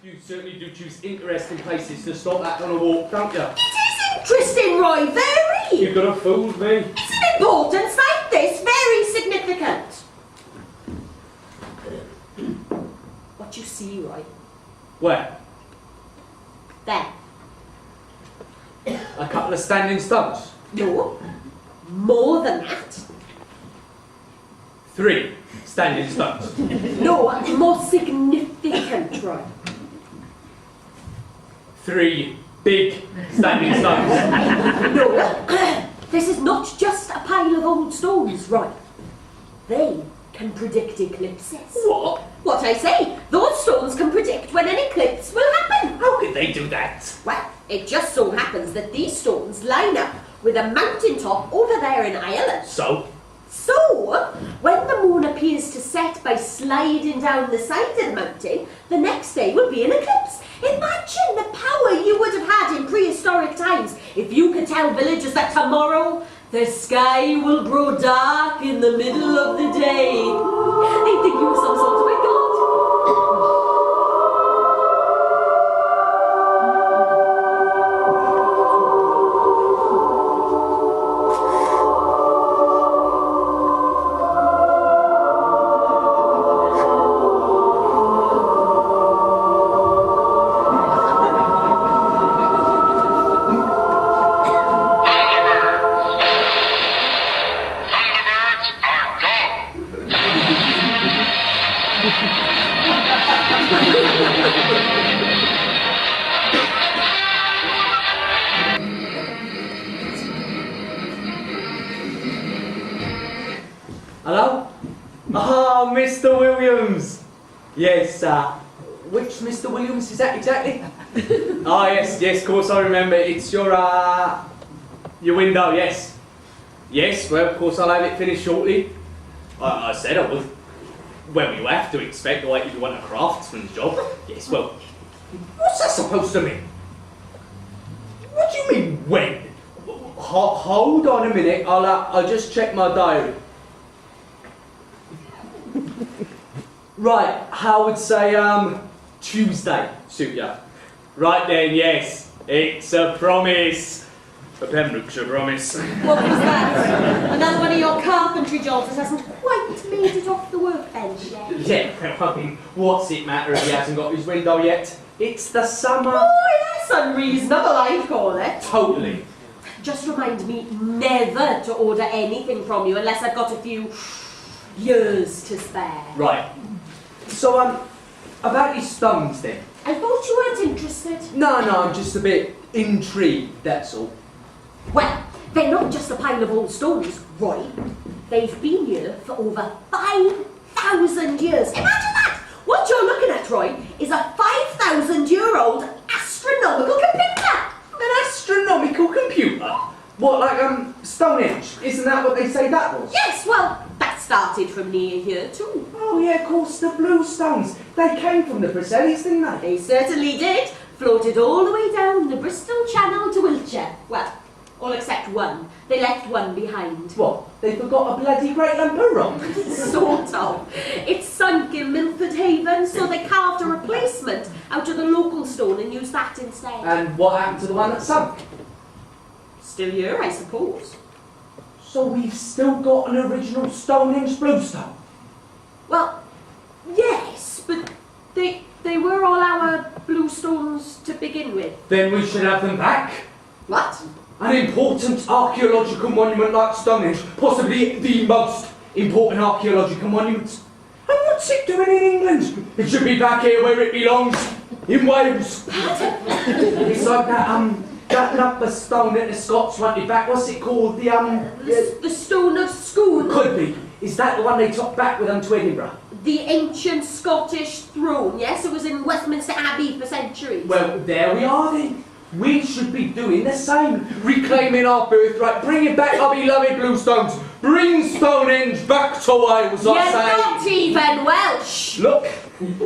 You certainly do choose interesting places to stop at on a walk, don't you? It is interesting, Roy, very! You could have fooled me. It's an important sight, this, very significant. What you see, Roy? Where? There. A couple of standing stunts. No, more than that. 3 standing stunts. No, more significant, Roy. 3 big standing stunts. No, this is not just a pile of old stones, Roy. They can predict eclipses. What? What I say, those stones can predict when an eclipse will happen. How could they do that? Well, it just so happens that these stones line up with a mountaintop over there in Ireland. So, when the moon appears to set by sliding down the side of the mountain, the next day will be an eclipse. Imagine the power you would have had in prehistoric times if you could tell villagers that tomorrow the sky will grow dark in the middle of the day. They'd think you were some sort of a god. hello? Ah, Mr. Williams. Yes, which Mr. Williams is that exactly? Ah, yes, of course I remember. It's your window, yes. Yes, well, of course I'll have it finished shortly. I said I would. Well, you have to expect, like, if you want a craftsman's job. Yes, well, what's that supposed to mean? What do you mean, when? Hold on a minute, I'll just check my diary. Right, I would say, Tuesday, suit ya. Right then, yes, it's a promise. A Pembrokeshire promise. What was that? Another one of your carpentry jobs that hasn't quite made it off the workbench yet. Yeah, I mean, what's it matter if he hasn't got his window yet? It's the summer. Oh, that's unreasonable, I'd call it. Totally. Just remind me never to order anything from you unless I've got a few years to spare. Right. So, about these stones then. I thought you weren't interested. No, I'm just a bit intrigued, that's all. Well, they're not just a pile of old stones, Roy. They've been here for over 5,000 years. Imagine that! What you're looking at, Roy, is a 5,000-year-old astronomical computer. An astronomical computer? What, like, Stonehenge? Isn't that what they say that was? Yes, well, that started from near here too. Oh yeah, of course, the Bluestones. They came from the Preselis, didn't they? They certainly did. Floated all the way down the Bristol Channel to Wiltshire. Well, all except one. They left one behind. What? They forgot a bloody great lump of rock? Sort of. It sunk in Milford Haven, so they carved a replacement out of the local stone and used that instead. And what happened to the one that sunk? Still here, I suppose. So we've still got an original Stonehenge Bluestone? Well, yes, but they were all our Bluestones to begin with. Then we should have them back. What? An important archaeological monument like Stonehenge, possibly the most important archaeological monument. And what's it doing in England? It should be back here where it belongs, in Wales. It's like that lump of stone that the Scots wanted back. What's it called? The Stone of Scone. Could be. Is that the one they took back with them to Edinburgh? The ancient Scottish throne, yes? It was in Westminster Abbey for centuries. Well, there we are then. We should be doing the same. Reclaiming our birthright, bringing back our beloved Bluestones. Bring Stonehenge back to Wales, You're I say. not even Welsh. Look,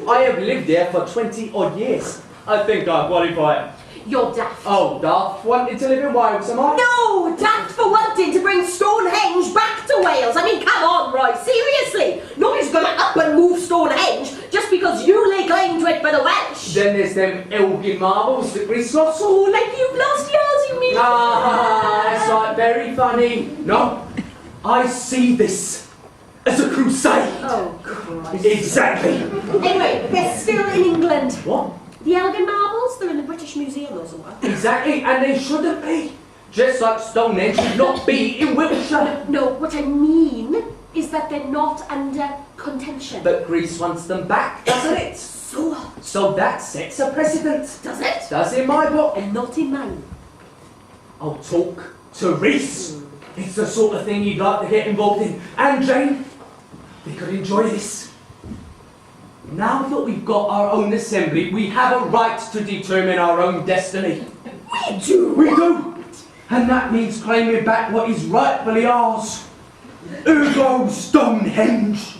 I have lived here for 20 odd years. I think I qualify. You're daft. Oh, daft. Wanted to live in Wales, am I? No, daft for wanting to bring Stonehenge back to Wales. I mean, come on, Roy, seriously. Nobody's going to up and move Stonehenge just because you lay claim to it for the Welsh. then there's them Elgin marbles that Greece lost. Oh, like you've lost yours, you mean? Ah, that's right, very funny. No, I see this as a crusade. Oh, Christ. Exactly. Anyway, they're still in England. What? The Elgin marbles, they're in the British Museum or somewhere. Exactly, and they shouldn't be. Just like Stonehenge should not be in Wiltshire. No, what I mean is that they're not under contention. But Greece wants them back, doesn't it? So what? So that sets a precedent. Does it? Does in my book. And not in mine. I'll talk to Reese. It's the sort of thing you'd like to get involved in. And Jane, we could enjoy this. Now that we've got our own assembly, we have a right to determine our own destiny. We do? We do! And that means claiming back what is rightfully ours. Ergo Stonehenge.